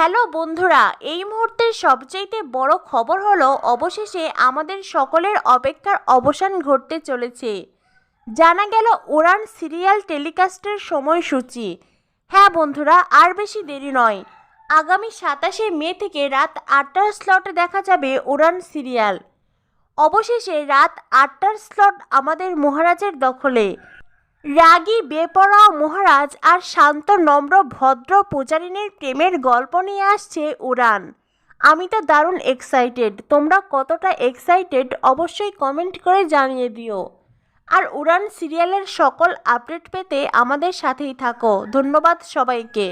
Hello বন্ধুরা, এই মুহূর্তের সবচাইতে বড় খবর হলো অবশেষে আমাদের সকলের অপেক্ষার অবসান ঘটতে চলেছে। জানা গেল উড়ান সিরিয়াল টেলিকাস্টের সময়সূচি। হ্যাঁ বন্ধুরা, আর বেশি দেরি নয়। আগামী 27শে মে থেকে রাত 8টার স্লটে দেখা যাবে উড়ান সিরিয়াল। অবশেষে রাত 8টার স্লট আমাদের মহারাজের দখলে। রাগী বেপরোয়া মহারাজ আর শান্ত নম্র ভদ্র পূজারিনীর প্রেমের গল্প নিয়ে আসছে উড়ান। আমি তো দারুণ এক্সাইটেড। তোমরা কতটা এক্সাইটেড অবশ্যই কমেন্ট করে জানিয়ে দিও। আর উড়ান সিরিয়ালের সকল আপডেট পেতে আমাদের সাথেই থাকো। ধন্যবাদ সবাইকে।